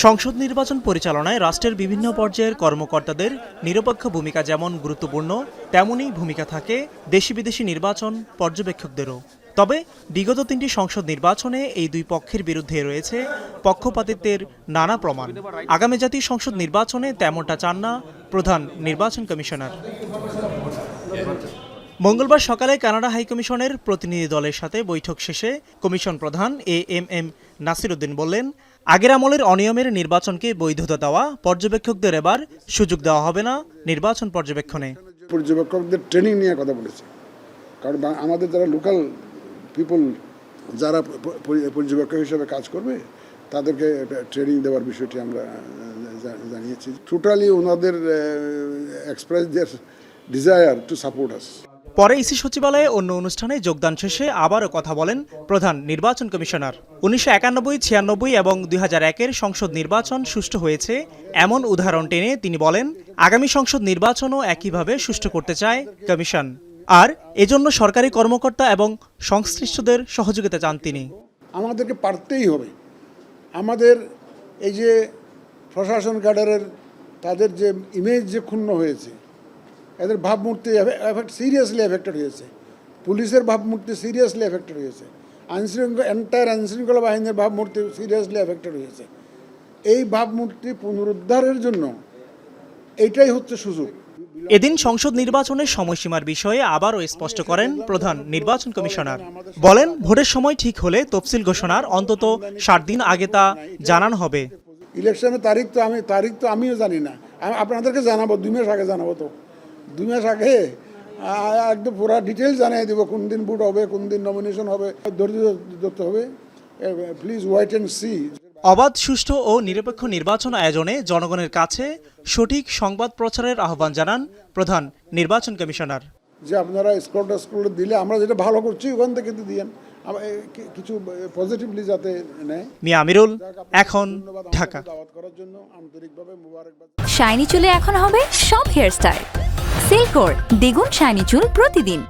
সংসদ নির্বাচন পরিচালনায় রাষ্ট্রের বিভিন্ন পর্যায়ের কর্মকর্তাদের নিরপেক্ষ ভূমিকা যেমন গুরুত্বপূর্ণ, তেমনই ভূমিকা থাকে দেশি বিদেশি নির্বাচন পর্যবেক্ষকদেরও। তবে বিগত 3টি সংসদ নির্বাচনে এই দুই পক্ষের বিরুদ্ধে রয়েছে পক্ষপাতিত্বের নানা প্রমাণ। আগামী জাতীয় সংসদ নির্বাচনে তেমনটা চান না প্রধান নির্বাচন কমিশনার। মঙ্গলবার সকালে কানাডা হাইকমিশনের প্রতিনিধি দলের সাথে বৈঠক শেষে কমিশন প্রধান এএমএম নাসির উদ্দিন বললেন, আগের আমলের অনিয়মের নির্বাচনকে বৈধতা দেওয়া পর্যবেক্ষকদের এবার সুযোগ দেওয়া হবে না নির্বাচন পর্যবেক্ষণে। পর্যবেক্ষকদের ট্রেনিং নিয়ে কথা বলেছে, কারণ আমাদের যারা লোকাল পিপল যারা পর্যবেক্ষক হিসেবে কাজ করবে তাদেরকে ট্রেনিং দেওয়ার বিষয়টি আমরা জানিয়েছি। টোটালি ওনাদের express their desire to support us. পরে ইসি সচিবালয়ে অন্য অনুষ্ঠানে যোগদান শেষে আবারও কথা বলেন প্রধান নির্বাচন কমিশনার। 1991, 96 এবং 2001-এর সংসদ নির্বাচন সুষ্ঠু হয়েছে এমন উদাহরণ টেনে তিনি বলেন, আগামী সংসদ নির্বাচনও একইভাবে সুষ্ঠু করতে চায় কমিশন। আর এজন্য সরকারি কর্মকর্তা এবং সংশ্লিষ্টদের সহযোগিতা চান তিনি। আমাদেরকে পারতেই হবে। আমাদের এই যে প্রশাসন ক্যাডারের তাদের যে ইমেজ যে ক্ষুণ্ণ হয়েছে, এদের ভাবমূর্তি সিরিয়াসলি এফেক্টেড হয়েছে, পুলিশের ভাবমূর্তি সিরিয়াসলি এফেক্টেড হয়েছে, এন্টায়ার আইনশৃঙ্খলা বাহিনীর ভাবমূর্তি সিরিয়াসলি এফেক্টেড হয়েছে। এই ভাবমূর্তি পুনরুদ্ধারের জন্য এইটাই হচ্ছে সুযোগ। এদিন সংসদ নির্বাচনের সময়সীমার বিষয়ে আবারও স্পষ্ট করেন প্রধান নির্বাচন কমিশনার। বলেন, ভোটের সময় ঠিক হলে তফসিল ঘোষণার অন্তত 7 দিন আগে তা জানানো হবে। ইলেকশনের তারিখ তো আমিও জানি না, আপনাদেরকে জানাবো 2 মাস আগে জানাবো। তো 2 মাস আগে একদম পুরো ডিটেলস জানিয়ে দেবো, কোন দিন ভোট হবে, কোন দিন নমিনেশন হবে। ধৈর্য ধরতে হবে, প্লিজ ওয়েট অ্যান্ড সি। অবাধ, সুষ্ঠু ও নিরপেক্ষ নির্বাচন আয়োজনে জনগণের কাছে সঠিক সংবাদ প্রচারের আহ্বান জানান প্রধান নির্বাচন কমিশনার। যে আপনারা স্কোর দিলে আমরা যেটা ভালো করছি ওখান থেকে দিয়েন, কিছু পজিটিভলি যাতে নেয়। মিয়া আমিরুল, এখন ঢাকা। শাইনি চুলে এখন হবে সব হেয়ার স্টাইল। সিল্কোর দ্বিগুণ শাইনি চুল প্রতিদিন।